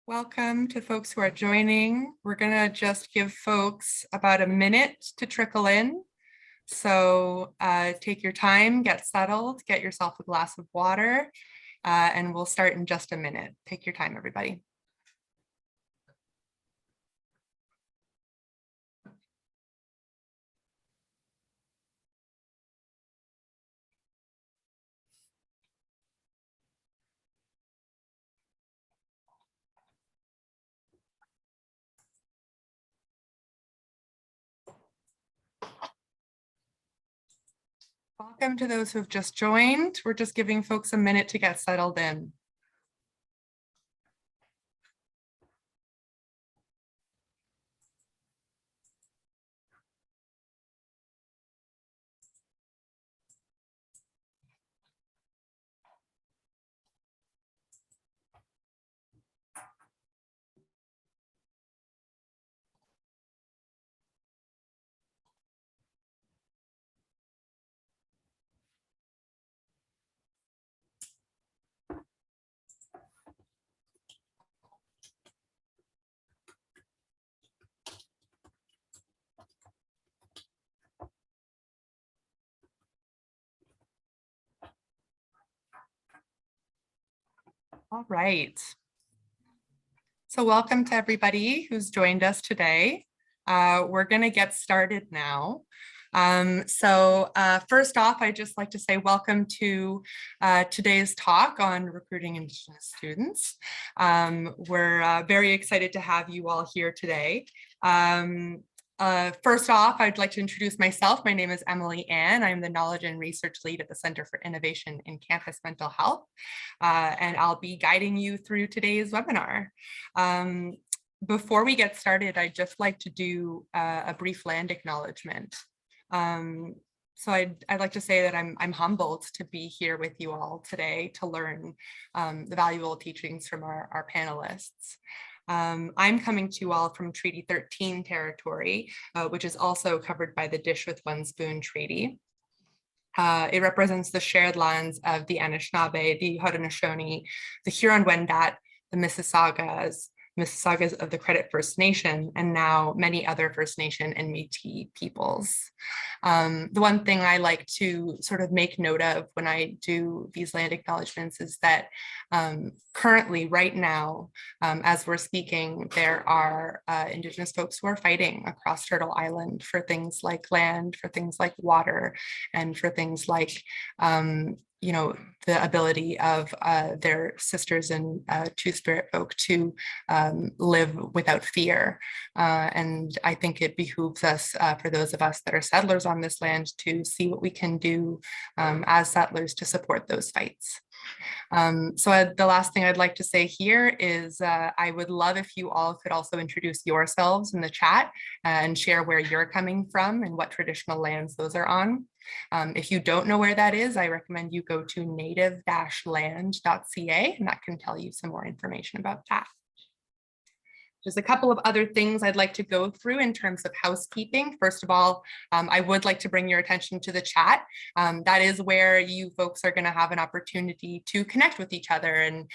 Welcome to folks who are joining. We're going to just give folks about a minute to trickle in. So take your time, get settled, get yourself a glass of water, and we'll start in just a minute. Take your time, everybody. Welcome to those who have just joined. We're just giving folks a minute to get settled in. All right. So welcome to everybody who's joined us today. We're going to get started now. First off, I'd just like to say welcome to today's talk on recruiting Indigenous students. We're very excited to have you all here today. First off, I'd like to introduce myself. My name is Emily Ann. I'm the Knowledge and Research Lead at the Center for Innovation in Campus Mental Health, and I'll be guiding you through today's webinar. Before we get started, I'd just like to do a brief land acknowledgement. So I'd like to say that I'm humbled to be here with you all today to learn the valuable teachings from our panelists. I'm coming to you all from Treaty 13 territory, which is also covered by the Dish with One Spoon Treaty. It represents the shared lands of the Anishinaabe, the Haudenosaunee, the Huron-Wendat, the Mississaugas of the Credit First Nation, and now many other First Nation and Métis peoples. The one thing I like to sort of make note of when I do these land acknowledgements is that currently, right now, as we're speaking, there are Indigenous folks who are fighting across Turtle Island for things like land, for things like water, and for things like you know, the ability of their sisters and Two-Spirit folk to live without fear. And I think it behooves us, for those of us that are settlers on this land, to see what we can do as settlers to support those fights. The last thing I'd like to say here is I would love if you all could also introduce yourselves in the chat and share where you're coming from and what traditional lands those are on. If you don't know where that is, I recommend you go to native-land.ca, and that can tell you some more information about that. There's a couple of other things I'd like to go through in terms of housekeeping. First of all, I would like to bring your attention to the chat. That is where you folks are going to have an opportunity to connect with each other and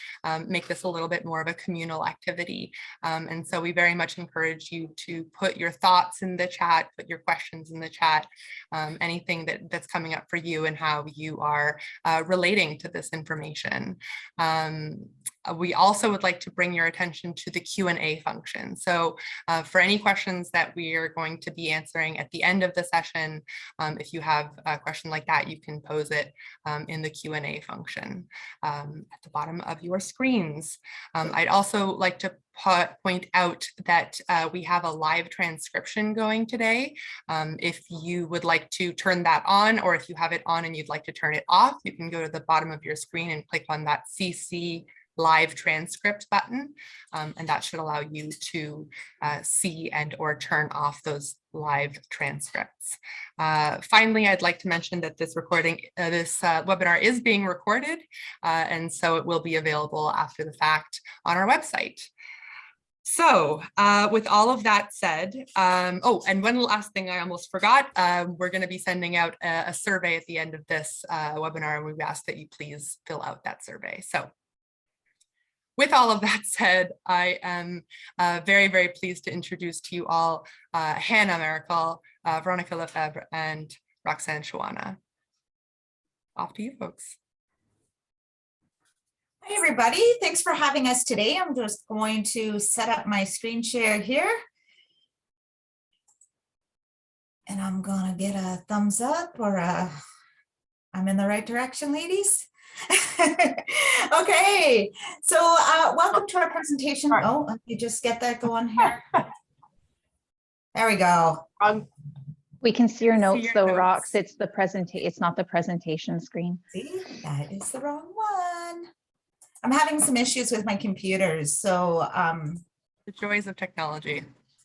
make this a little bit more of a communal activity. And so we very much encourage you to put your thoughts in the chat, put your questions in the chat, anything that's coming up for you and how you are relating to this information. We also would like to bring your attention to the Q&A function. So for any questions that we are going to be answering at the end of the session, if you have a question like that, you can pose it in the Q&A function at the bottom of your screens. I'd also like to point out that we have a live transcription going today. If you would like to turn that on, or if you have it on and you'd like to turn it off, you can go to the bottom of your screen and click on that CC live transcript button, and that should allow you to see and or turn off those live transcripts. Finally, I'd like to mention that this webinar is being recorded, and so it will be available after the fact on our website. So with all of that said, oh, and one last thing I almost forgot, we're going to be sending out a survey at the end of this webinar, and we ask that you please fill out that survey. So with all of that said, I am very, very pleased to introduce to you all Hannah Miracle, Veronica Lefebvre, and Roxanne Shawana. Off to you folks. Hi, everybody. Thanks for having us today. I'm just going to set up my screen share here. And I'm going to get a thumbs up or I'm in the right direction, ladies. Okay, so welcome to our presentation. Oh, let me just get that going here. There we go. We can see your notes though, Rox. It's the presentation. It's not the presentation screen. See, that is the wrong one. I'm having some issues with my computers, so the joys of technology.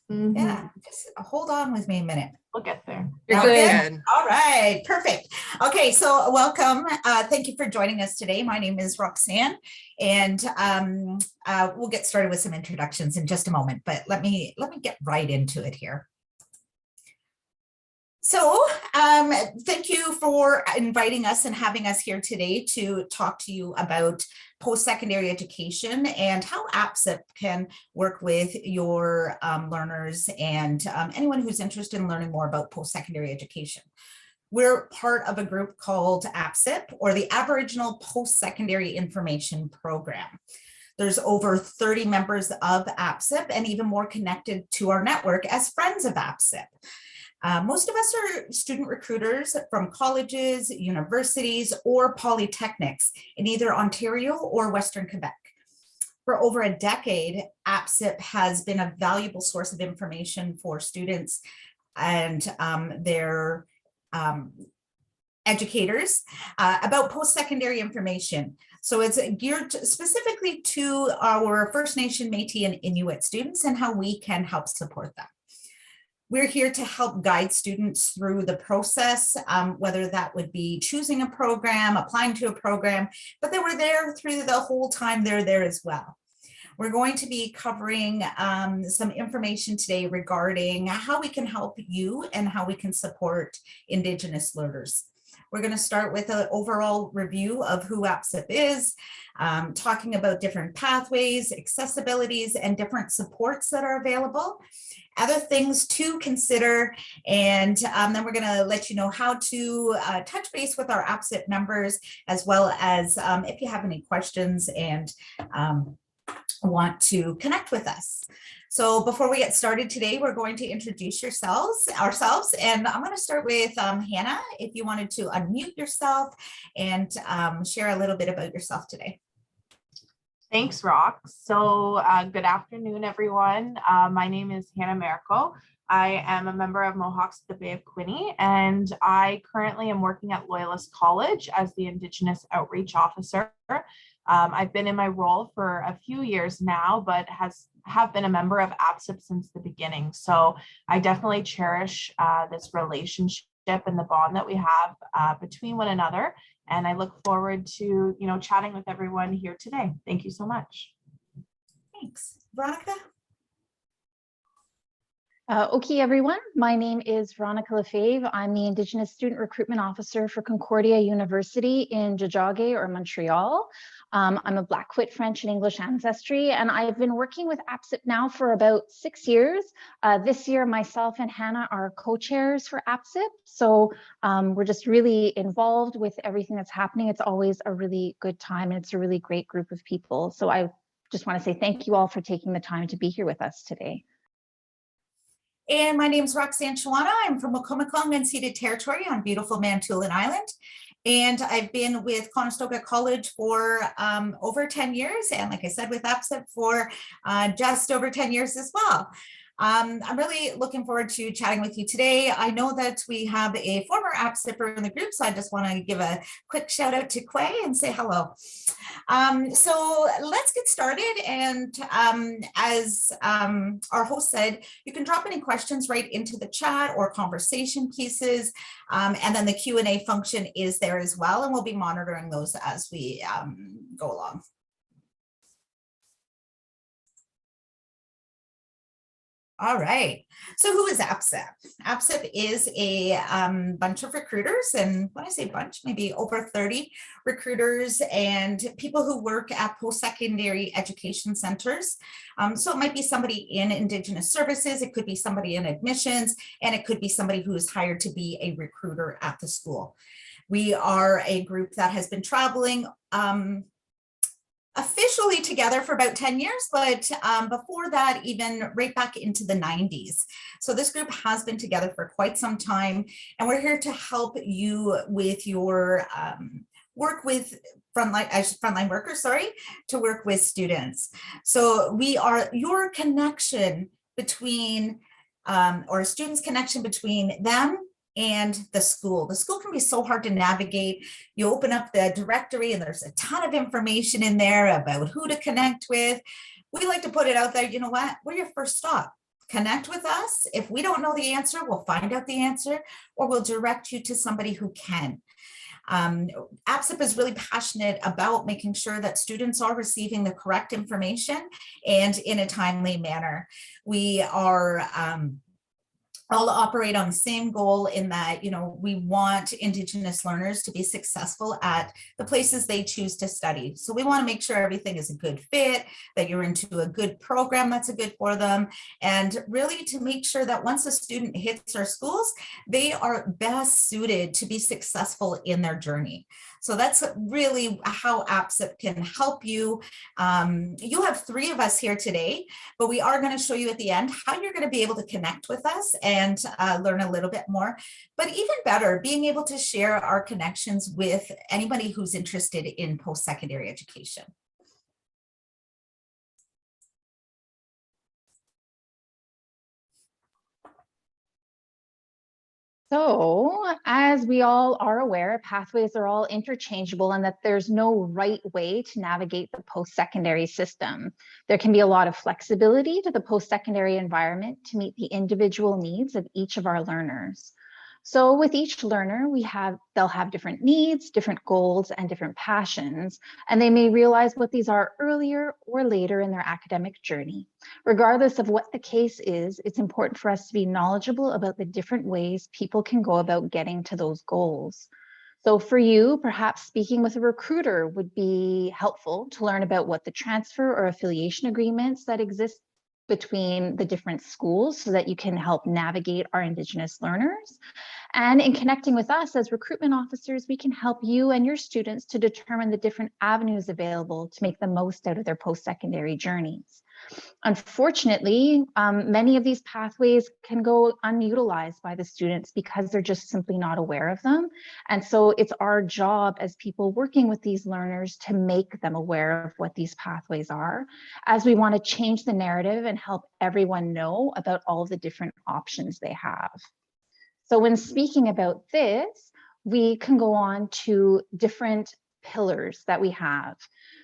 Yeah, just hold on with me a minute. We'll get there. You're good. All right, perfect. Okay, so welcome. Thank you for joining us today. My name is Roxanne, and we'll get started with some introductions in just a moment. But let me get right into it here. So thank you for inviting us and having us here today to talk to you about post-secondary education and how APSIP can work with your learners and anyone who's interested in learning more about post-secondary education. We're part of a group called APSIP, or the Aboriginal Post-Secondary Information Program. There's over 30 members of APSIP and even more connected to our network as friends of APSIP. Most of us are student recruiters from colleges, universities, or polytechnics in either Ontario or Western Quebec. For over a decade, APSIP has been a valuable source of information for students and their educators about post-secondary information. So it's geared specifically to our First Nation, Métis, and Inuit students and how we can help support them. We're here to help guide students through the process, whether that would be choosing a program, applying to a program, but they were there through the whole time they're there as well. We're going to be covering some information today regarding how we can help you and how we can support Indigenous learners. We're going to start with an overall review of who APSIP is, talking about different pathways, accessibilities, and different supports that are available. Other things to consider, and then we're going to let you know how to touch base with our APSIP members, as well as if you have any questions and want to connect with us. So before we get started today, we're going to introduce ourselves, and I'm going to start with Hannah, if you wanted to unmute yourself and share a little bit about yourself today. Thanks, Rox. So good afternoon, everyone. My name is Hannah Miracle. I am a member of Mohawks at the Bay of Quinte, and I currently am working at Loyalist College as the Indigenous Outreach Officer. I've been in my role for a few years now, but have been a member of APSIP since the beginning. So I definitely cherish this relationship and the bond that we have between one another. And I look forward to, chatting with everyone here today. Thank you so much. Thanks. Veronica? Okay, everyone. My name is Veronica Lefebvre. I'm the Indigenous Student Recruitment Officer for Concordia University in Tiohtià:ke or Montreal. I'm of Blackfoot, French, and English ancestry, and I've been working with APSIP now for about 6 years. This year, myself and Hannah are co-chairs for APSIP, so we're just really involved with everything that's happening. It's always a really good time, and it's a really great group of people. So I just want to say thank you all for taking the time to be here with us today. And my name is Roxanne Shawana. I'm from Wacomico and Ceded Territory on beautiful Manitoulin Island. And I've been with Conestoga College for over 10 years. And like I said, with APSIP for just over 10 years as well. I'm really looking forward to chatting with you today. I know that we have a former APSIPper in the group, so I just want to give a quick shout out to Quay and say hello. So let's get started. And as our host said, you can drop any questions right into the chat or conversation pieces. And then the Q&A function is there as well, and we'll be monitoring those as we go along. All right. So who is APSIP? APSIP is a bunch of recruiters, and when I say bunch, maybe over 30 recruiters and people who work at post-secondary education centers. So it might be somebody in Indigenous services, it could be somebody in admissions, and it could be somebody who is hired to be a recruiter at the school. We are a group that has been traveling officially together for about 10 years, but before that, even right back into the 90s. So this group has been together for quite some time, and we're here to help you with your work with frontline workers, to work with students. So we are your connection between, or students' connection between them and the school. The school can be so hard to navigate. You open up the directory and there's a ton of information in there about who to connect with. We like to put it out there, you know what, we're your first stop. Connect with us. If we don't know the answer, we'll find out the answer, or we'll direct you to somebody who can. APSIP is really passionate about making sure that students are receiving the correct information and in a timely manner. We are all operate on the same goal in that, you know, we want Indigenous learners to be successful at the places they choose to study. So we want to make sure everything is a good fit, that you're into a good program that's a good for them, and really to make sure that once a student hits our schools, they are best suited to be successful in their journey. So that's really how APSIP can help you. You have 3 of us here today, but we are going to show you at the end how you're going to be able to connect with us and learn a little bit more. But even better, being able to share our connections with anybody who's interested in post-secondary education. So, as we all are aware, pathways are all interchangeable and that there's no right way to navigate the post-secondary system. There can be a lot of flexibility to the post-secondary environment to meet the individual needs of each of our learners. So with each learner, they'll have different needs, different goals, and different passions, and they may realize what these are earlier or later in their academic journey. Regardless of what the case is, it's important for us to be knowledgeable about the different ways people can go about getting to those goals. So for you, perhaps speaking with a recruiter would be helpful to learn about what the transfer or affiliation agreements that exist between the different schools so that you can help navigate our Indigenous learners. And in connecting with us as recruitment officers, we can help you and your students to determine the different avenues available to make the most out of their post-secondary journeys. Unfortunately, many of these pathways can go unutilized by the students because they're just simply not aware of them. And so it's our job as people working with these learners to make them aware of what these pathways are, as we want to change the narrative and help everyone know about all of the different options they have. So when speaking about this, we can go on to different pillars that we have.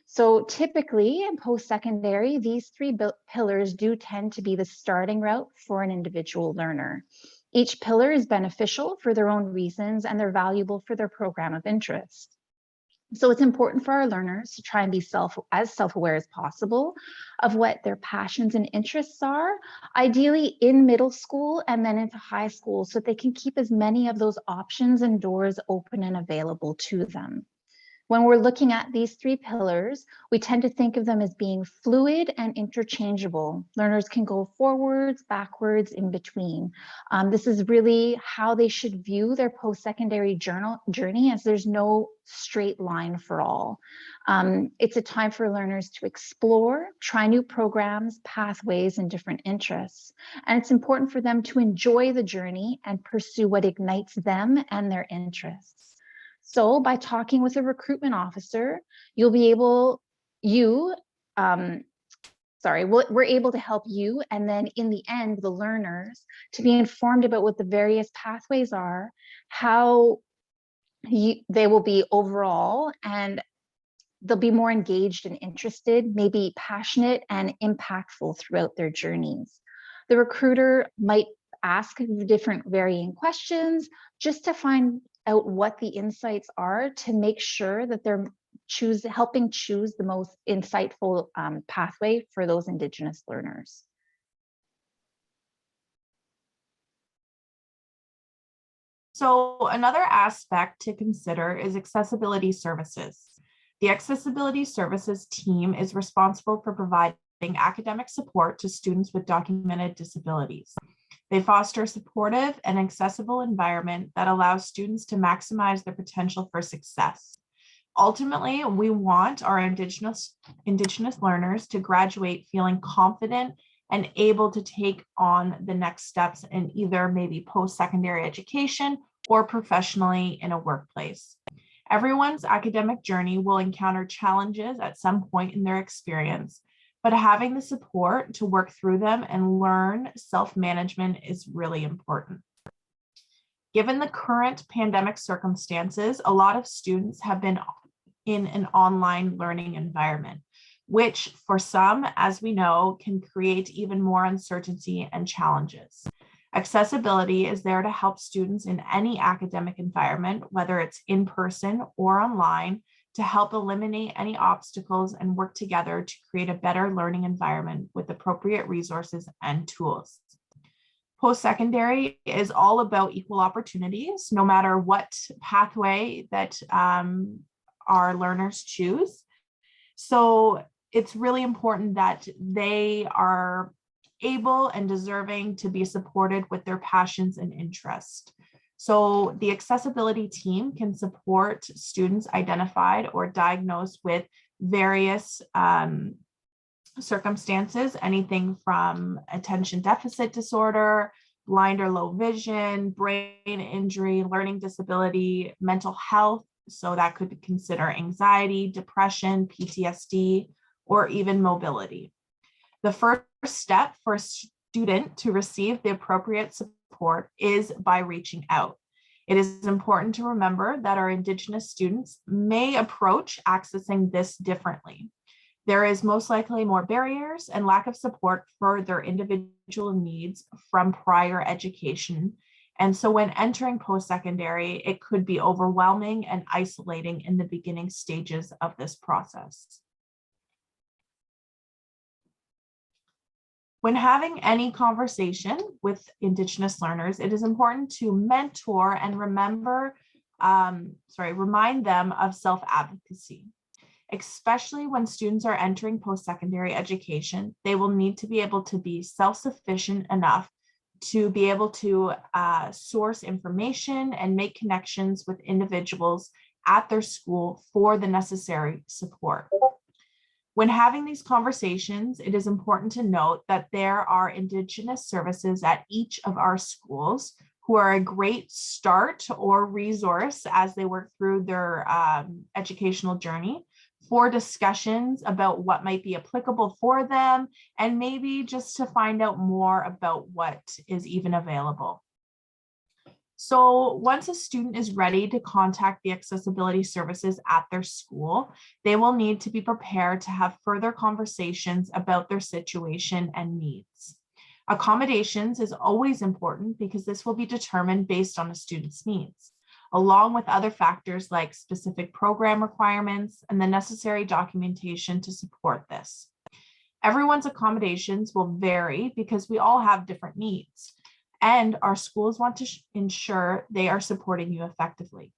So typically in post-secondary, these 3 pillars do tend to be the starting route for an individual learner. Each pillar is beneficial for their own reasons and they're valuable for their program of interest. So it's important for our learners to try and be as self-aware as possible of what their passions and interests are, ideally in middle school and then into high school, so that they can keep as many of those options and doors open and available to them. When we're looking at these 3 pillars, we tend to think of them as being fluid and interchangeable. Learners can go forwards, backwards, in between. This is really how they should view their post-secondary journey, as there's no straight line for all. It's a time for learners to explore, try new programs, pathways, and different interests. And it's important for them to enjoy the journey and pursue what ignites them and their interests. So by talking with a recruitment officer, we're able to help you, and then in the end, the learners, to be informed about what the various pathways are, how they will be overall, and they'll be more engaged and interested, maybe passionate and impactful throughout their journeys. The recruiter might ask different varying questions just to find out what the insights are, to make sure that they're helping choose the most insightful pathway for those Indigenous learners. So another aspect to consider is accessibility services. The accessibility services team is responsible for providing academic support to students with documented disabilities. They foster a supportive and accessible environment that allows students to maximize their potential for success. Ultimately, we want our Indigenous learners to graduate feeling confident and able to take on the next steps in either maybe post-secondary education or professionally in a workplace. Everyone's academic journey will encounter challenges at some point in their experience, but having the support to work through them and learn self-management is really important. Given the current pandemic circumstances, a lot of students have been in an online learning environment, which for some, as we know, can create even more uncertainty and challenges. Accessibility is there to help students in any academic environment, whether it's in person or online, to help eliminate any obstacles and work together to create a better learning environment with appropriate resources and tools. Post-secondary is all about equal opportunities, no matter what pathway that our learners choose. So it's really important that they are able and deserving to be supported with their passions and interests. So the accessibility team can support students identified or diagnosed with various circumstances, anything from attention deficit disorder, blind or low vision, brain injury, learning disability, mental health. So that could consider anxiety, depression, PTSD, or even mobility. The first step for a student to receive the appropriate support is by reaching out. It is important to remember that our Indigenous students may approach accessing this differently. There is most likely more barriers and lack of support for their individual needs from prior education. And so when entering post-secondary, it could be overwhelming and isolating in the beginning stages of this process. When having any conversation with Indigenous learners, it is important to mentor and remind them of self-advocacy. Especially when students are entering post-secondary education, they will need to be able to be self-sufficient enough to be able to source information and make connections with individuals at their school for the necessary support. When having these conversations, it is important to note that there are Indigenous services at each of our schools who are a great start or resource as they work through their educational journey for discussions about what might be applicable for them, and maybe just to find out more about what is even available. So once a student is ready to contact the accessibility services at their school, they will need to be prepared to have further conversations about their situation and needs. Accommodations is always important because this will be determined based on a student's needs, along with other factors like specific program requirements and the necessary documentation to support this. Everyone's accommodations will vary because we all have different needs, and our schools want to ensure they are supporting you effectively.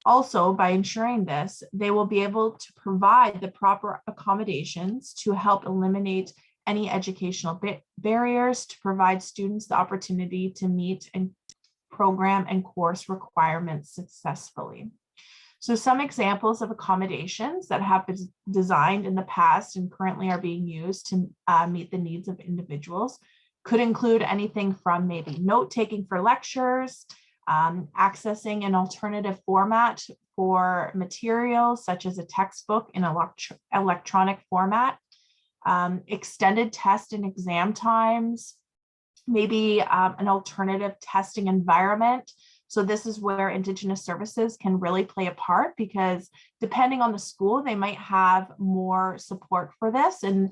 Also, by ensuring this, they will be able to provide the proper accommodations to help eliminate any educational barriers to provide students the opportunity to meet and program and course requirements successfully. So some examples of accommodations that have been designed in the past and currently are being used to meet the needs of individuals could include anything from maybe note-taking for lectures, accessing an alternative format for materials such as a textbook in electronic format, extended test and exam times, maybe an alternative testing environment. So this is where Indigenous services can really play a part, because depending on the school, they might have more support for this, and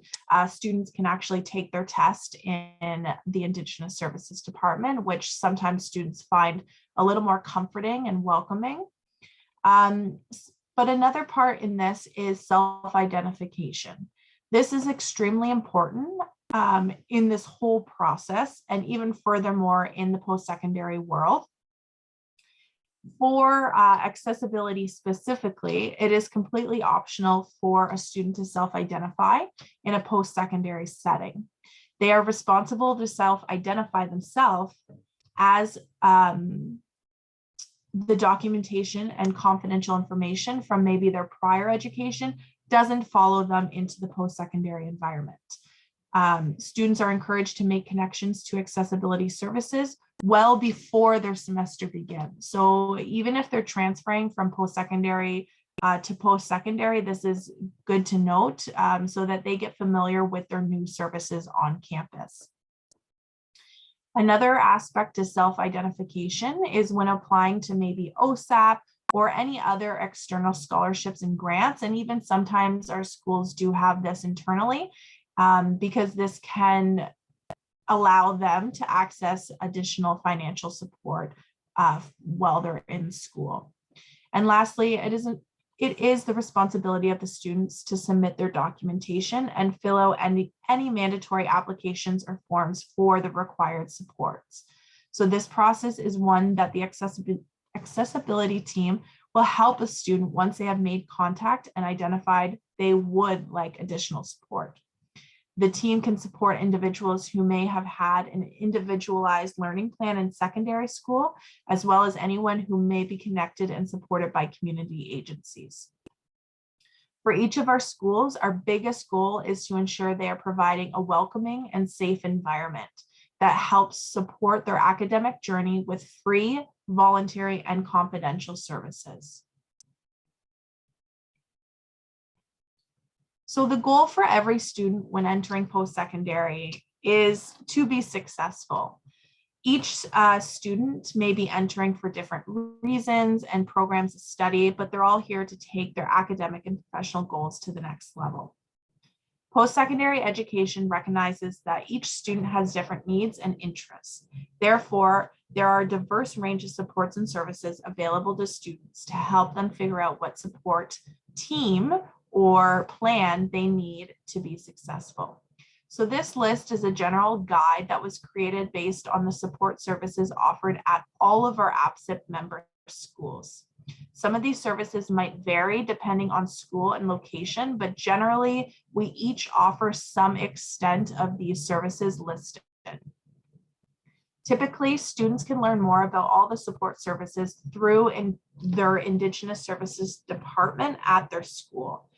students can actually take their test in the Indigenous services department, which sometimes students find a little more comforting and welcoming. But another part in this is self-identification. This is extremely important in this whole process, and even furthermore in the post-secondary world. For accessibility specifically, it is completely optional for a student to self-identify in a post-secondary setting. They are responsible to self-identify themselves as the documentation and confidential information from maybe their prior education doesn't follow them into the post-secondary environment. Students are encouraged to make connections to accessibility services well before their semester begins. So even if they're transferring from post-secondary to post-secondary, this is good to note so that they get familiar with their new services on campus. Another aspect to self-identification is when applying to maybe OSAP or any other external scholarships and grants, and even sometimes our schools do have this internally because this can allow them to access additional financial support while they're in school. And lastly, it is the responsibility of the students to submit their documentation and fill out any mandatory applications or forms for the required supports. So this process is one that the accessibility team will help a student once they have made contact and identified they would like additional support. The team can support individuals who may have had an individualized learning plan in secondary school, as well as anyone who may be connected and supported by community agencies. For each of our schools, our biggest goal is to ensure they are providing a welcoming and safe environment that helps support their academic journey with free, voluntary, and confidential services. So the goal for every student when entering post-secondary is to be successful. Each student may be entering for different reasons and programs of study, but they're all here to take their academic and professional goals to the next level. Post-secondary education recognizes that each student has different needs and interests. Therefore, there are a diverse range of supports and services available to students to help them figure out what support team or plan they need to be successful. So this list is a general guide that was created based on the support services offered at all of our APSIP member schools. Some of these services might vary depending on school and location, but generally we each offer some extent of these services listed. Typically, students can learn more about all the support services through their Indigenous Services department at their school.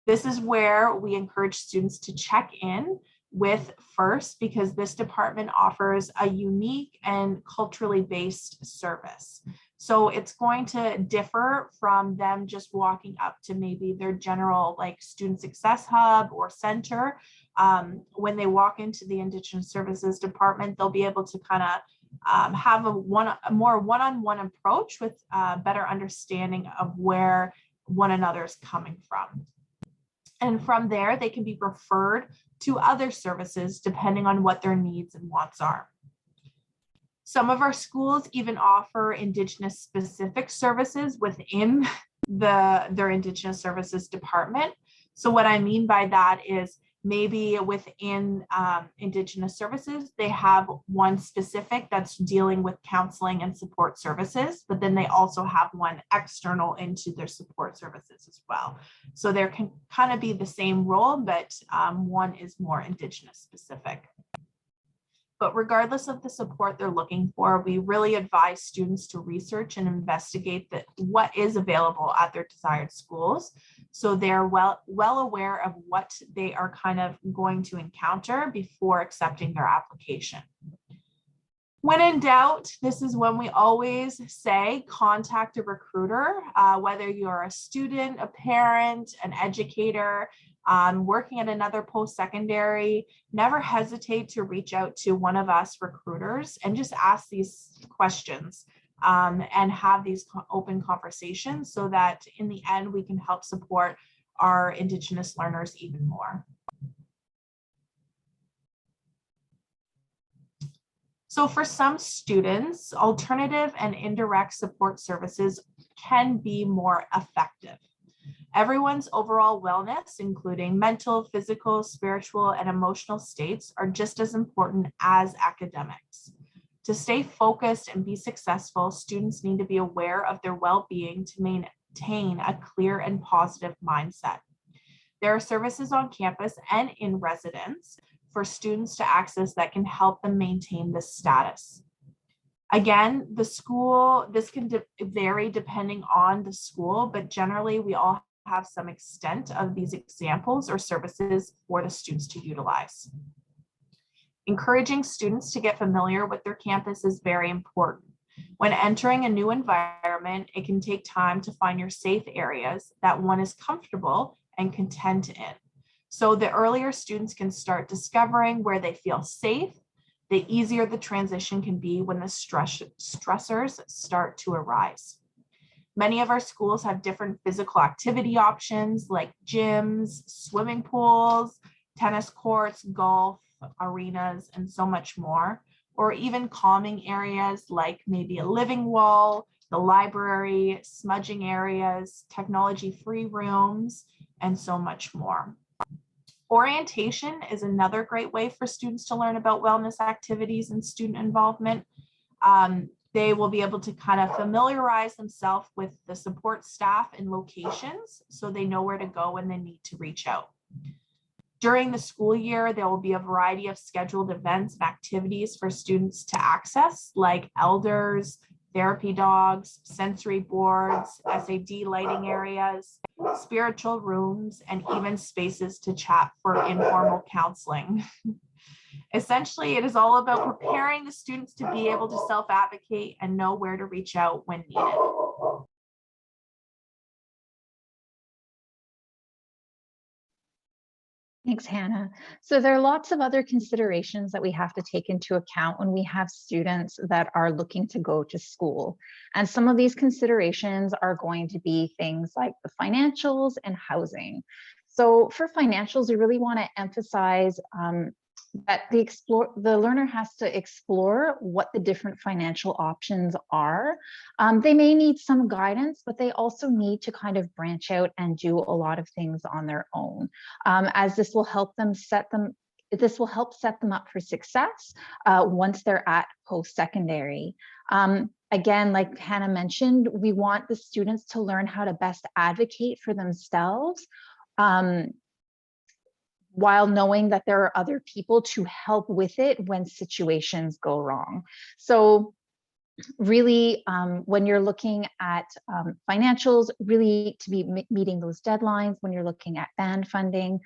This is where we encourage students to check in with first, because this department offers a unique and culturally based service. So it's going to differ from them just walking up to maybe their general like student success hub or center. When they walk into the Indigenous Services department, they'll be able to kind of have a more one-on-one approach with a better understanding of where one another is coming from. And from there, they can be referred to other services depending on what their needs and wants are. Some of our schools even offer Indigenous specific services within their Indigenous Services department. So what I mean by that is maybe within Indigenous Services, they have one specific that's dealing with counseling and support services, but then they also have one external into their support services as well. So there can kind of be the same role, but one is more Indigenous specific. But regardless of the support they're looking for, we really advise students to research and investigate what is available at their desired schools, so they're well aware of what they are kind of going to encounter before accepting their application. When in doubt, this is when we always say contact a recruiter, whether you're a student, a parent, an educator, working at another post-secondary. Never hesitate to reach out to one of us recruiters and just ask these questions and have these open conversations so that in the end we can help support our Indigenous learners even more. So for some students, alternative and indirect support services can be more effective. Everyone's overall wellness, including mental, physical, spiritual, and emotional states, are just as important as academics. To stay focused and be successful, students need to be aware of their well-being to maintain a clear and positive mindset. There are services on campus and in residence for students to access that can help them maintain this status. Again, this can vary depending on the school, but generally we all have some extent of these examples or services for the students to utilize. Encouraging students to get familiar with their campus is very important. When entering a new environment, it can take time to find your safe areas that one is comfortable and content in. So the earlier students can start discovering where they feel safe, the easier the transition can be when the stressors start to arise. Many of our schools have different physical activity options like gyms, swimming pools, tennis courts, golf, arenas, and so much more, or even calming areas like maybe a living wall, the library, smudging areas, technology-free rooms, and so much more. Orientation is another great way for students to learn about wellness activities and student involvement. They will be able to kind of familiarize themselves with the support staff and locations so they know where to go when they need to reach out. During the school year, there will be a variety of scheduled events and activities for students to access, like elders, therapy dogs, sensory boards, SAD lighting areas, spiritual rooms, and even spaces to chat for informal counseling. Essentially, it is all about preparing the students to be able to self-advocate and know where to reach out when needed. Thanks, Hannah. So there are lots of other considerations that we have to take into account when we have students that are looking to go to school. And some of these considerations are going to be things like the financials and housing. So for financials, we really want to emphasize that the learner has to explore what the different financial options are. They may need some guidance, but they also need to kind of branch out and do a lot of things on their own, as this will help set them up for success once they're at post-secondary. Again, like Hannah mentioned, we want the students to learn how to best advocate for themselves, while knowing that there are other people to help with it when situations go wrong. So really, when you're looking at financials, really to be meeting those deadlines, when you're looking at band funding,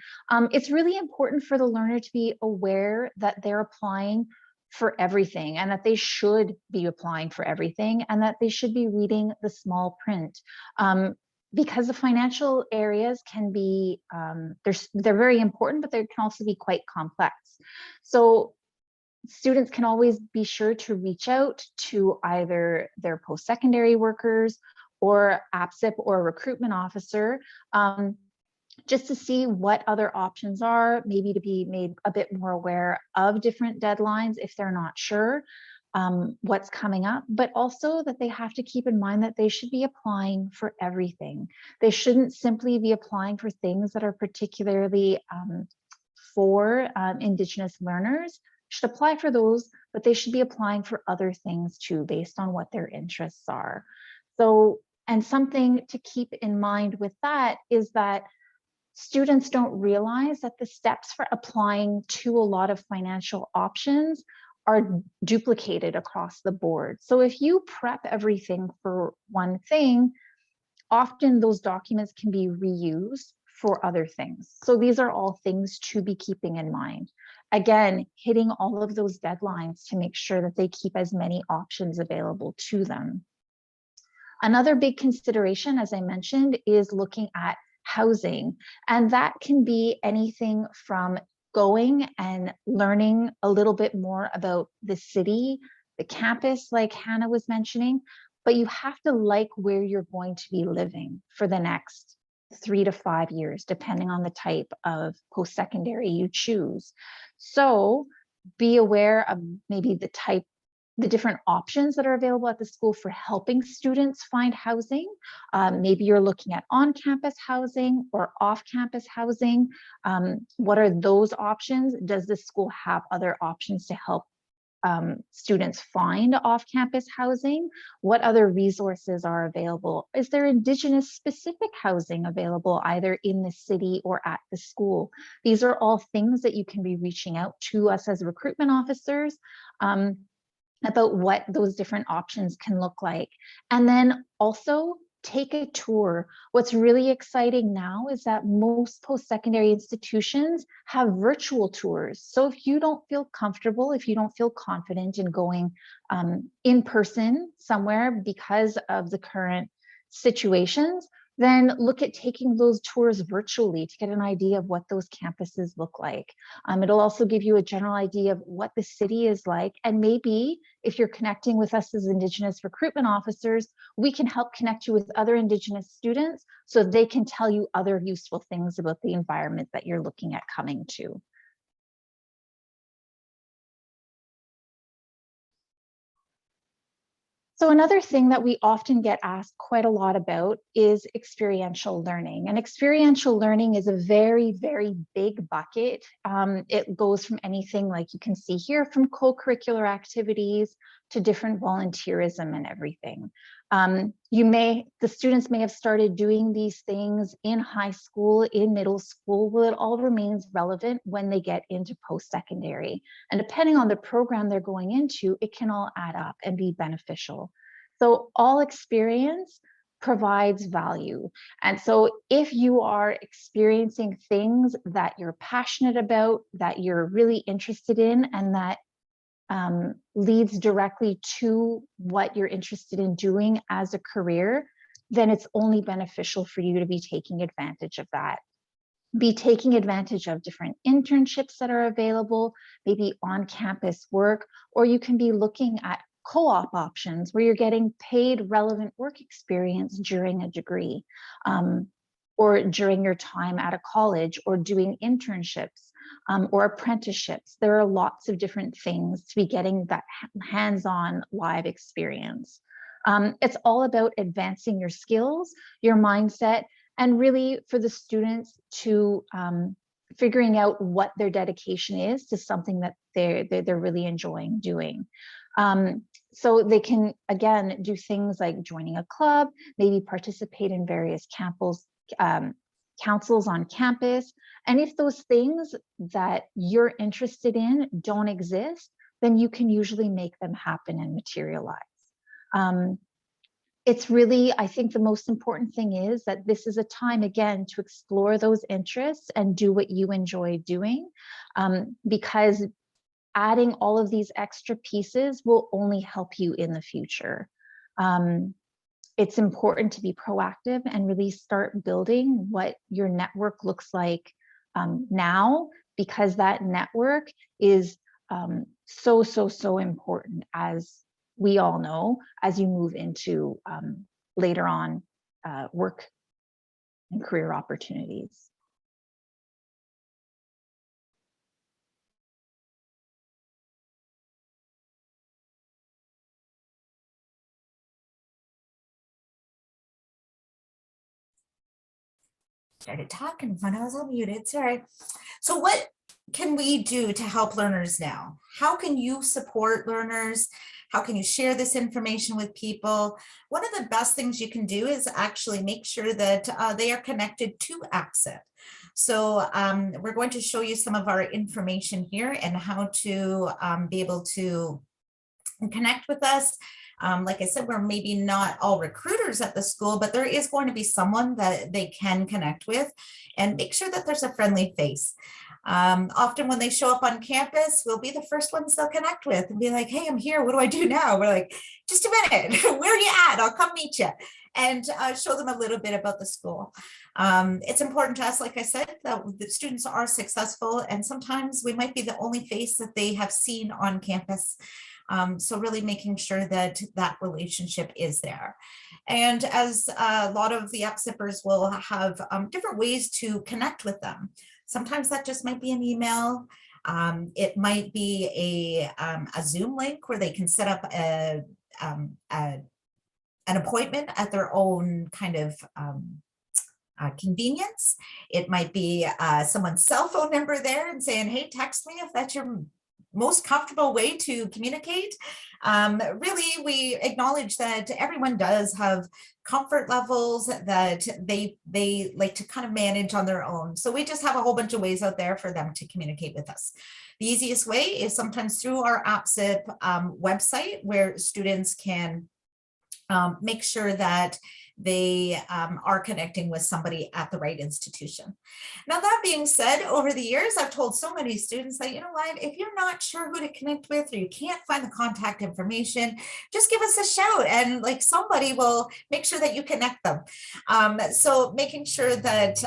it's really important for the learner to be aware that they're applying for everything and that they should be applying for everything and that they should be reading the small print. Because the financial areas can be, they're very important, but they can also be quite complex. So students can always be sure to reach out to either their post-secondary workers or APSIP or a recruitment officer, just to see what other options are, maybe to be made a bit more aware of different deadlines if they're not sure what's coming up, but also that they have to keep in mind that they should be applying for everything. They shouldn't simply be applying for things that are particularly for Indigenous learners. Should apply for those, but they should be applying for other things too, based on what their interests are. So, and something to keep in mind with that is that students don't realize that the steps for applying to a lot of financial options are duplicated across the board. So if you prep everything for one thing, often those documents can be reused for other things. So these are all things to be keeping in mind. Again, hitting all of those deadlines to make sure that they keep as many options available to them. Another big consideration, as I mentioned, is looking at housing. And that can be anything from going and learning a little bit more about the city, the campus, like Hannah was mentioning, but you have to like where you're going to be living for the next 3 to 5 years, depending on the type of post-secondary you choose. So be aware of maybe the different options that are available at the school for helping students find housing. Maybe you're looking at on-campus housing or off-campus housing. What are those options? Does the school have other options to help students find off-campus housing? What other resources are available? Is there Indigenous specific housing available either in the city or at the school? These are all things that you can be reaching out to us as recruitment officers about what those different options can look like. And then also take a tour. What's really exciting now is that most post-secondary institutions have virtual tours. So if you don't feel comfortable, if you don't feel confident in going in person somewhere because of the current situations, then look at taking those tours virtually to get an idea of what those campuses look like. It'll also give you a general idea of what the city is like. And maybe if you're connecting with us as Indigenous recruitment officers, we can help connect you with other Indigenous students so they can tell you other useful things about the environment that you're looking at coming to. So another thing that we often get asked quite a lot about is experiential learning. And experiential learning is a very, very big bucket. It goes from anything like you can see here, from co-curricular activities to different volunteerism and everything. The students may have started doing these things in high school, in middle school. Well, it all remains relevant when they get into post-secondary. And depending on the program they're going into, it can all add up and be beneficial. So all experience provides value. And so if you are experiencing things that you're passionate about, that you're really interested in, and that leads directly to what you're interested in doing as a career, then it's only beneficial for you to be taking advantage of that. Be taking advantage of different internships that are available, maybe on-campus work, or you can be looking at co-op options where you're getting paid relevant work experience during a degree, or during your time at a college, or doing internships or apprenticeships. There are lots of different things to be getting that hands-on live experience. It's all about advancing your skills, your mindset, and really for the students to figuring out what their dedication is to something that they're really enjoying doing. So they can, again, do things like joining a club, maybe participate in various councils on campus. And if those things that you're interested in don't exist, then you can usually make them happen and materialize. It's really, I think the most important thing is that this is a time, again, to explore those interests and do what you enjoy doing, because adding all of these extra pieces will only help you in the future. It's important to be proactive and really start building what your network looks like now, because that network is so important, as we all know, as you move into later on work and career opportunities. Started talking when I was unmuted, sorry. So what can we do to help learners now? How can you support learners? How can you share this information with people? One of the best things you can do is actually make sure that they are connected to APSIP. So we're going to show you some of our information here and how to be able to connect with us. Like I said, we're maybe not all recruiters at the school, but there is going to be someone that they can connect with, and make sure that there's a friendly face. Often when they show up on campus, we'll be the first ones they'll connect with and be like, hey, I'm here. What do I do now? We're like, just a minute. Where are you at? I'll come meet you, and show them a little bit about the school. It's important to us, like I said, that the students are successful, and sometimes we might be the only face that they have seen on campus. So really making sure that that relationship is there. And as a lot of the APSIPers will have different ways to connect with them. Sometimes that just might be an email. It might be a Zoom link where they can set up an appointment at their own kind of convenience. It might be someone's cell phone number there and saying, hey, text me if that's your most comfortable way to communicate. Really, we acknowledge that everyone does have comfort levels that they like to kind of manage on their own. So we just have a whole bunch of ways out there for them to communicate with us. The easiest way is sometimes through our APSIP website, where students can make sure that they are connecting with somebody at the right institution. Now, that being said, over the years, I've told so many students that, you know what, if you're not sure who to connect with or you can't find the contact information, just give us a shout and like somebody will make sure that you connect them. So making sure that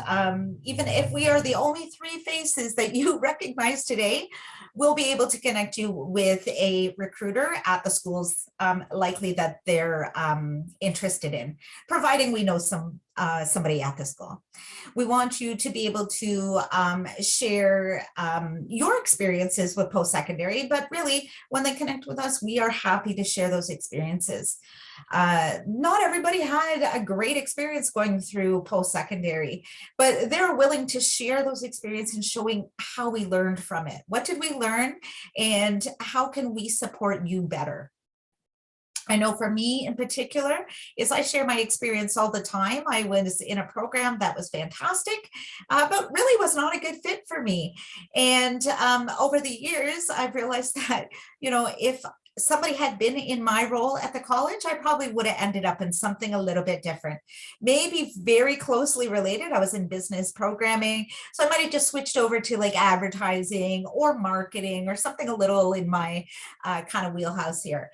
even if we are the only 3 faces that you recognize today, we'll be able to connect you with a recruiter at the schools likely that they're interested in, providing we know somebody at the school. We want you to be able to share your experiences with post-secondary, but really when they connect with us, we are happy to share those experiences. Not everybody had a great experience going through post-secondary, but they're willing to share those experiences and showing how we learned from it. What did we learn and how can we support you better? I know for me in particular, is I share my experience all the time. I was in a program that was fantastic, but really was not a good fit for me. And over the years, I've realized that, you know, if somebody had been in my role at the college, I probably would have ended up in something a little bit different, maybe very closely related. I was in business programming, so I might have just switched over to like advertising or marketing or something a little in my kind of wheelhouse here.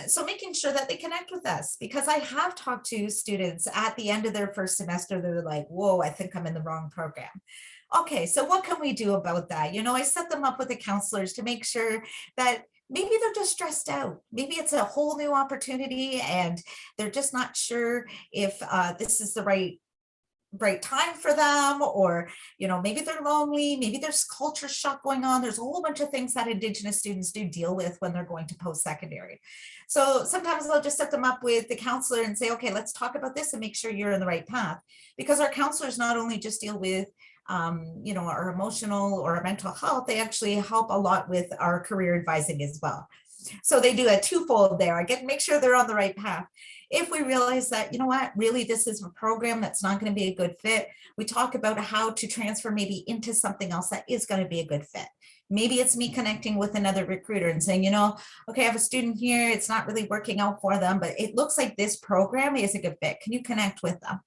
So making sure that they connect with us, because I have talked to students at the end of their first semester, they're like, whoa, I think I'm in the wrong program. Okay, so what can we do about that? You know, I set them up with the counselors to make sure that maybe they're just stressed out. Maybe it's a whole new opportunity and they're just not sure if this is the right time for them, or, you know, maybe they're lonely, maybe there's culture shock going on. There's a whole bunch of things that Indigenous students do deal with when they're going to post-secondary. So sometimes I'll just set them up with the counselor and say, okay, let's talk about this and make sure you're in the right path. Because our counselors not only just deal with you know, our emotional or our mental health, they actually help a lot with our career advising as well. So they do a twofold there. I get to make sure they're on the right path. If we realize that, you know what, really this is a program that's not going to be a good fit, we talk about how to transfer maybe into something else that is going to be a good fit. Maybe it's me connecting with another recruiter and saying, you know, okay, I have a student here, it's not really working out for them, but it looks like this program is a good fit. Can you connect with them?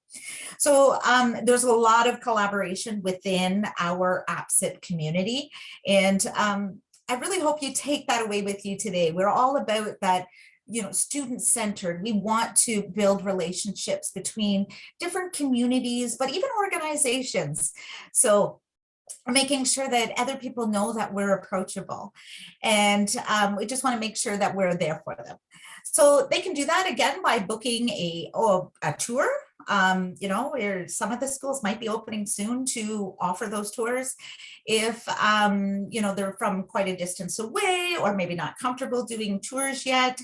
So there's a lot of collaboration within our APSIP community. And I really hope you take that away with you today. We're all about that, you know, student-centered. We want to build relationships between different communities, but even organizations. So making sure that other people know that we're approachable, and we just want to make sure that we're there for them. So they can do that again by booking a tour. You know, where some of the schools might be opening soon to offer those tours. If, you know, they're from quite a distance away or maybe not comfortable doing tours yet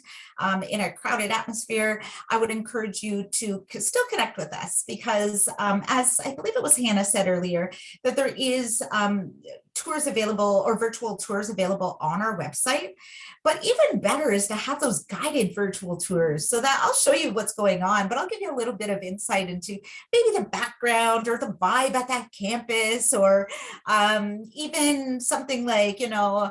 in a crowded atmosphere, I would encourage you to still connect with us, because as I believe it was Hannah said earlier, that there is tours available or virtual tours available on our website. But even better is to have those guided virtual tours, so that I'll show you what's going on, but I'll give you a little bit of insight into maybe the background or the vibe at that campus, or even something like, you know,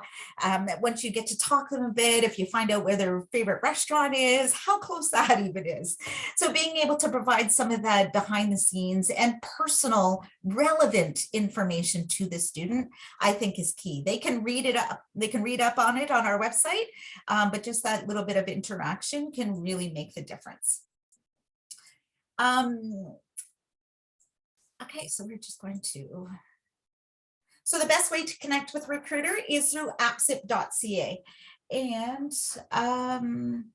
once you get to talk to them a bit, if you find out where their favorite restaurant is, how close that even is. So being able to provide some of that behind the scenes and personal, relevant information to the student, I think is key. They can read it up. They can read up on it on our website, but just that little bit of interaction can really make the difference. Okay, so we're just going to. So the best way to connect with Recruiter is through apsip.ca. And I'm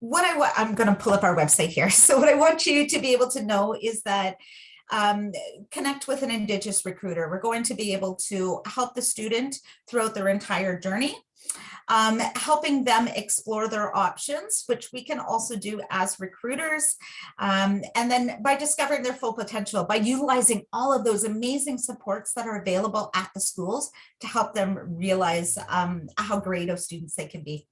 going to pull up our website here. So what I want you to be able to know is that connect with an Indigenous recruiter. We're going to be able to help the student throughout their entire journey. helping them explore their options, which we can also do as recruiters. And then by discovering their full potential, by utilizing all of those amazing supports that are available at the schools to help them realize how great of students they can be.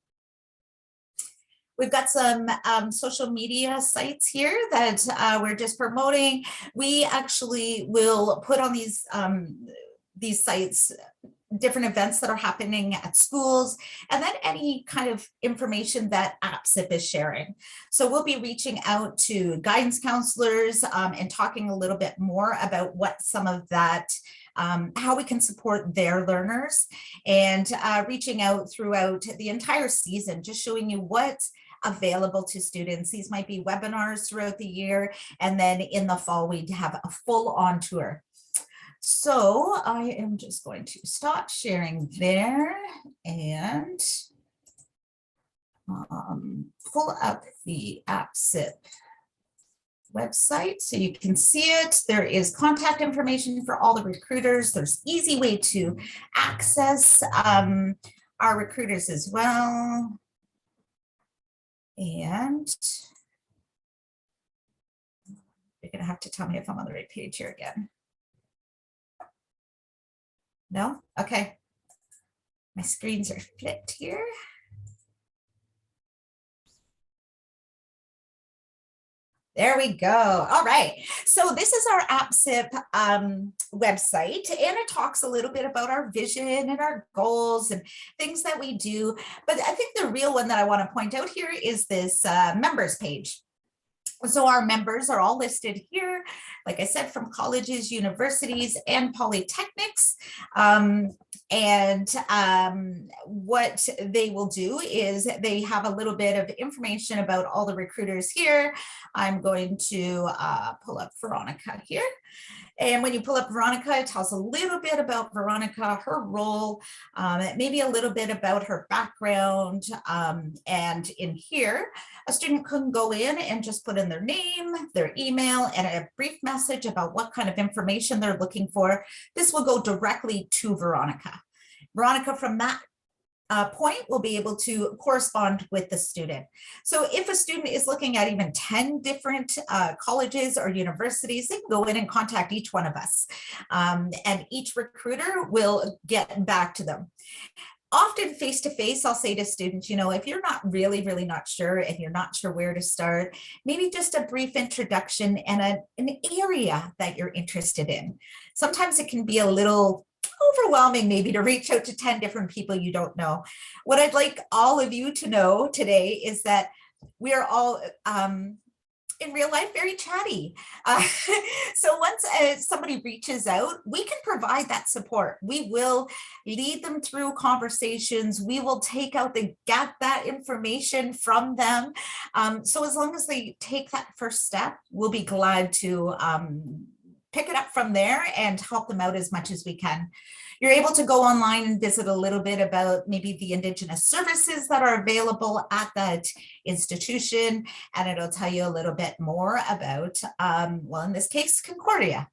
We've got some social media sites here that we're just promoting. We actually will put on these sites different events that are happening at schools, and then any kind of information that APSIP is sharing. So we'll be reaching out to guidance counselors and talking a little bit more about what some of that, how we can support their learners, and reaching out throughout the entire season, just showing you what's available to students. These might be webinars throughout the year, and then in the fall we'd have a full-on tour. So I am just going to stop sharing there and pull up the APSIP website so you can see it. There is contact information for all the recruiters. There's easy way to access our recruiters as well. And you're gonna have to tell me if I'm on the right page here again. No? Okay. My screens are flipped here. There we go. All right. So this is our APSIP website, and it talks a little bit about our vision and our goals and things that we do. But I think the real one that I want to point out here is this members page. So our members are all listed here, like I said, from colleges, universities, and polytechnics. What they will do is they have a little bit of information about all the recruiters here. I'm going to pull up Veronica here. And when you pull up Veronica, it tells a little bit about Veronica, her role, maybe a little bit about her background. And in here, a student can go in and just put in their name, their email, and a brief message about what kind of information they're looking for. This will go directly to Veronica. Veronica, from that point, will be able to correspond with the student. So if a student is looking at even 10 different colleges or universities, they can go in and contact each one of us. And each recruiter will get back to them. Often face-to-face, I'll say to students, you know, if you're not really not sure and you're not sure where to start, maybe just a brief introduction and an area that you're interested in. Sometimes it can be a little overwhelming maybe to reach out to 10 different people you don't know. What I'd like all of you to know today is that we are all in real life very chatty. So once somebody reaches out, we can provide that support. We will lead them through conversations. We will take out get that information from them. So as long as they take that first step, we'll be glad to pick it up from there and help them out as much as we can. You're able to go online and visit a little bit about maybe the Indigenous services that are available at that institution, and it'll tell you a little bit more about, well, in this case, Concordia.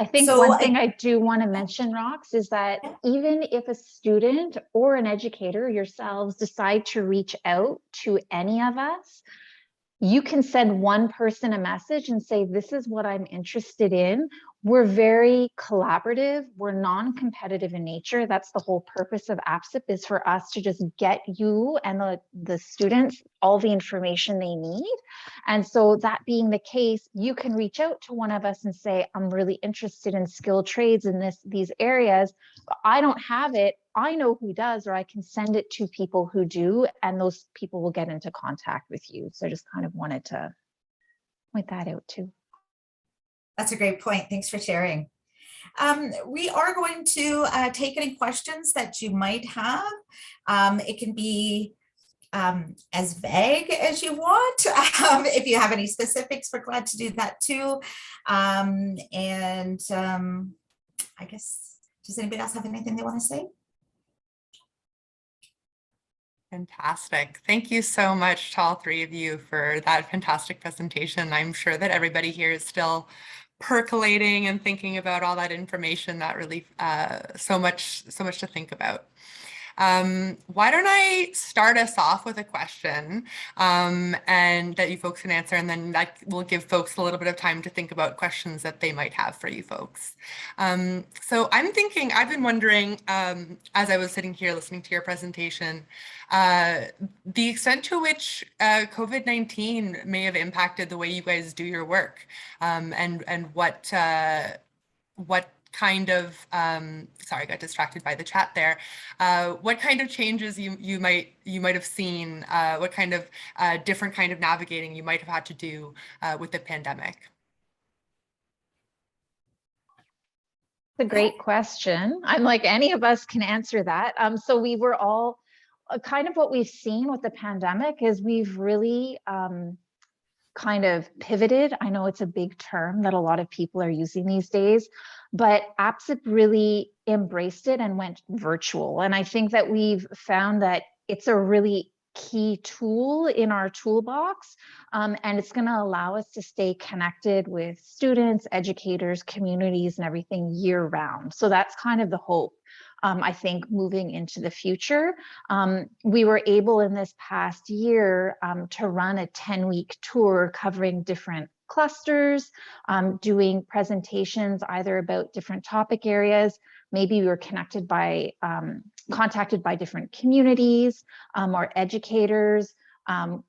I think one thing I do want to mention, Rox, is that even if a student or an educator yourselves decide to reach out to any of us, you can send one person a message and say, this is what I'm interested in. We're very collaborative. We're non-competitive in nature. That's the whole purpose of APSIP, is for us to just get you and the students all the information they need. And so that being the case, you can reach out to one of us and say, I'm really interested in skilled trades in these areas, but I don't have it. I know who does, or I can send it to people who do, and those people will get into contact with you. So I just kind of wanted to point that out too. That's a great point. Thanks for sharing. We are going to take any questions that you might have. It can be as vague as you want. If you have any specifics, we're glad to do that too. I guess, does anybody else have anything they want to say? Fantastic. Thank you so much to all three of you for that fantastic presentation. I'm sure that everybody here is still percolating and thinking about all that information. That really so much to think about. Why don't I start us off with a question and that you folks can answer, and then we'll give folks a little bit of time to think about questions that they might have for you folks. So I've been wondering, as I was sitting here listening to your presentation, the extent to which COVID-19 may have impacted the way you guys do your work, and what kind of, sorry, I got distracted by the chat there. What kind of changes you might have seen, what kind of different kind of navigating you might have had to do with the pandemic? It's a great question. I'm like, any of us can answer that. So we were all kind of what we've seen with the pandemic is we've really kind of pivoted. I know it's a big term that a lot of people are using these days, but APSIP really embraced it and went virtual. And I think that we've found that it's a really key tool in our toolbox, and it's going to allow us to stay connected with students, educators, communities, and everything year round. So that's kind of the hope. I think moving into the future, we were able in this past year to run a 10-week tour covering different clusters, doing presentations either about different topic areas. Maybe we were contacted by different communities or educators,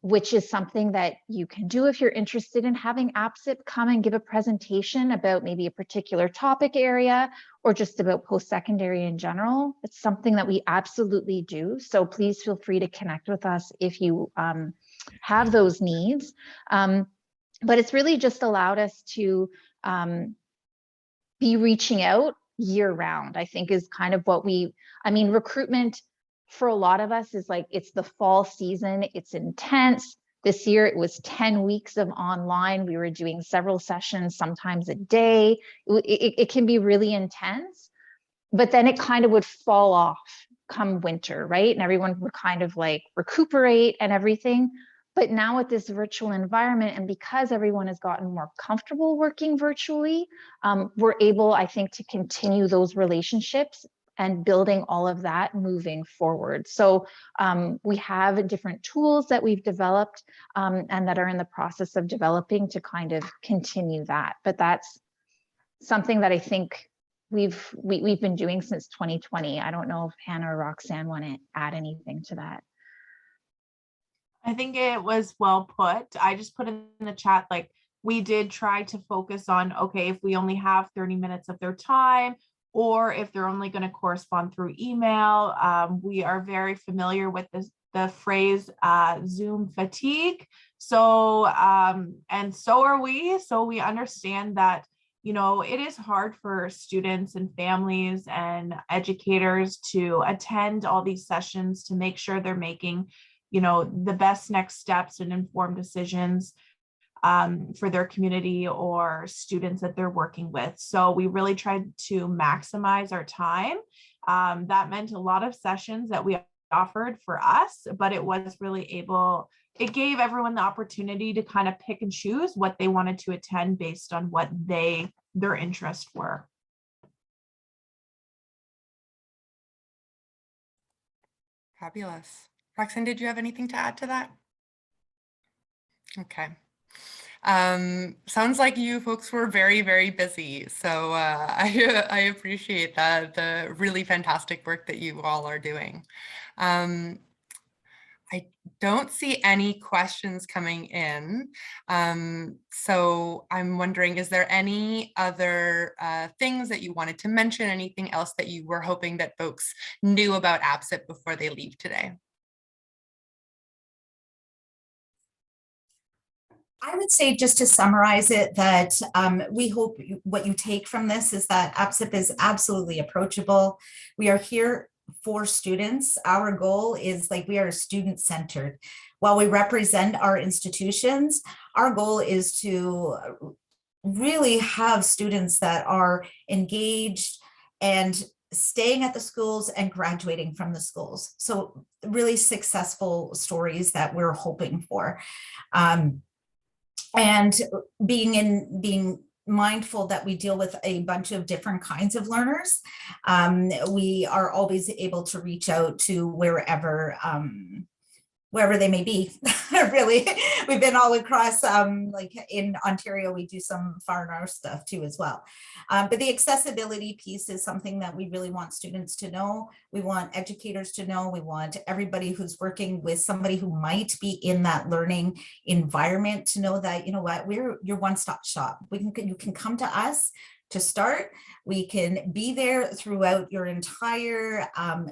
which is something that you can do if you're interested in having APSIP come and give a presentation about maybe a particular topic area or just about post-secondary in general. It's something that we absolutely do. So please feel free to connect with us if you have those needs. But it's really just allowed us to be reaching out year round, I think is kind of what recruitment for a lot of us is like, it's the fall season, it's intense. This year it was 10 weeks of online. We were doing several sessions, sometimes a day. It can be really intense, but then it kind of would fall off come winter, right? And everyone would kind of like recuperate and everything. But now with this virtual environment, and because everyone has gotten more comfortable working virtually, we're able, I think, to continue those relationships and building all of that moving forward. So we have different tools that we've developed and that are in the process of developing to kind of continue that. But that's something that I think we've been doing since 2020. I don't know if Hannah or Roxanne want to add anything to that. I think it was well put. I just put in the chat, like, we did try to focus on, okay, if we only have 30 minutes of their time, or if they're only going to correspond through email. We are very familiar with the phrase Zoom fatigue. So, and so are we. So we understand that, you know, it is hard for students and families and educators to attend all these sessions to make sure they're making, you know, the best next steps and informed decisions for their community or students that they're working with. So we really tried to maximize our time. That meant a lot of sessions that we offered for us, but it was really it gave everyone the opportunity to kind of pick and choose what they wanted to attend based on what their interests were. Fabulous. Roxanne, did you have anything to add to that? Okay. Sounds like you folks were very, very busy. So I appreciate that, the really fantastic work that you all are doing. I don't see any questions coming in. So I'm wondering, is there any other things that you wanted to mention? Anything else that you were hoping that folks knew about APSIP before they leave today? I would say, just to summarize it, that we hope what you take from this is that APSIP is absolutely approachable. We are here for students. Our goal is, like, we are student-centered. While we represent our institutions, our goal is to really have students that are engaged and staying at the schools and graduating from the schools. So really successful stories that we're hoping for. And being mindful that we deal with a bunch of different kinds of learners. We are always able to reach out to wherever they may be. Really, we've been all across, like in Ontario, we do some far north stuff too as well. But the accessibility piece is something that we really want students to know. We want educators to know. We want everybody who's working with somebody who might be in that learning environment to know that, you know what, we're your one-stop shop. You can come to us to start. We can be there throughout your entire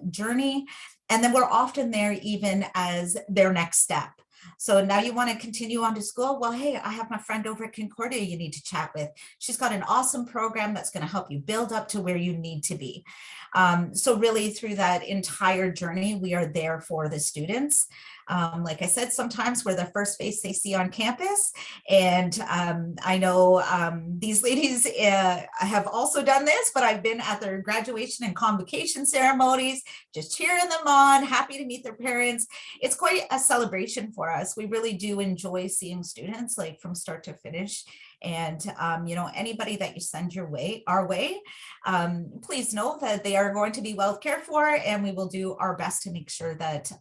journey. And then we're often there even as their next step. So now you want to continue on to school? Well, hey, I have my friend over at Concordia you need to chat with. She's got an awesome program that's going to help you build up to where you need to be. So really through that entire journey, we are there for the students. Like I said, sometimes we're the first face they see on campus. And I know these ladies have also done this, but I've been at their graduation and convocation ceremonies, just cheering them on, happy to meet their parents. It's quite a celebration for us. We really do enjoy seeing students like from start to finish. And, you know, anybody that you send our way, please know that they are going to be well cared for, and we will do our best to make sure that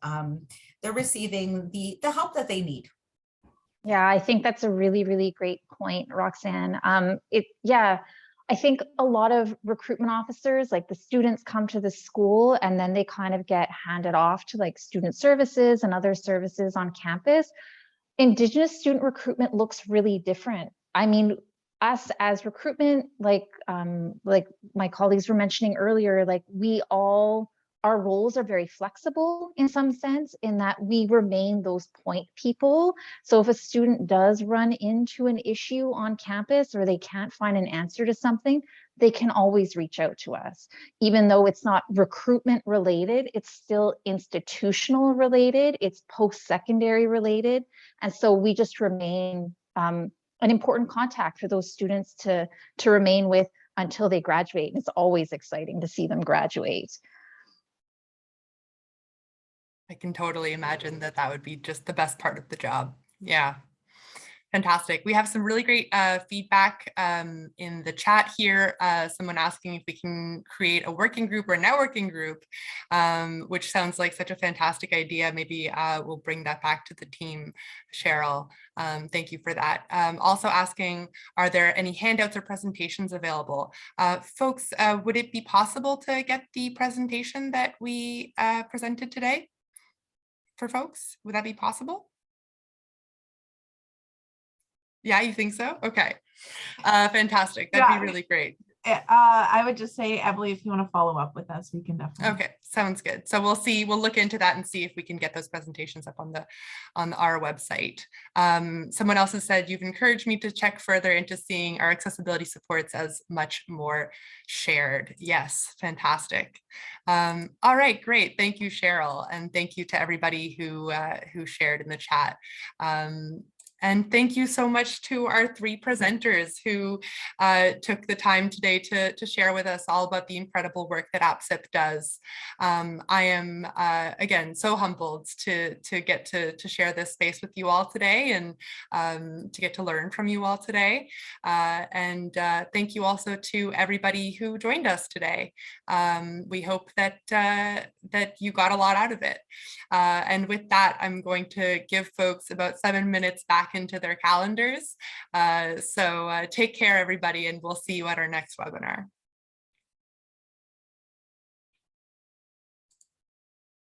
they're receiving the help that they need. Yeah, I think that's a really, really great point, Roxanne. I think a lot of recruitment officers, like the students come to the school and then they kind of get handed off to like student services and other services on campus. Indigenous student recruitment looks really different. I mean, us as recruitment, like my colleagues were mentioning earlier, like our roles are very flexible in some sense, in that we remain those point people. So if a student does run into an issue on campus or they can't find an answer to something, they can always reach out to us. Even though it's not recruitment related, it's still institutional related, it's post-secondary related. And so we just remain an important contact for those students to remain with until they graduate. And it's always exciting to see them graduate. I can totally imagine that would be just the best part of the job. Yeah. Fantastic. We have some really great feedback in the chat here. Someone asking if we can create a working group or a networking group, which sounds like such a fantastic idea. Maybe we'll bring that back to the team, Cheryl. Thank you for that. Also asking, are there any handouts or presentations available? Folks, would it be possible to get the presentation that we presented today for folks? Would that be possible? Yeah, you think so? Okay. Fantastic. That'd be really great. I would just say, Emily, if you want to follow up with us, we can definitely. Okay, sounds good. So we'll look into that and see if we can get those presentations up on our website. Someone else has said, you've encouraged me to check further into seeing our accessibility supports as much more shared. Yes, fantastic. All right, great. Thank you, Cheryl. And thank you to everybody who shared in the chat. And thank you so much to our three presenters who took the time today to share with us all about the incredible work that APSIP does. I am, again, so humbled to get to share this space with you all today and to get to learn from you all today. And thank you also to everybody who joined us today. We hope that you got a lot out of it. And with that, I'm going to give folks about 7 minutes back into their calendars. So take care, everybody, and we'll see you at our next webinar.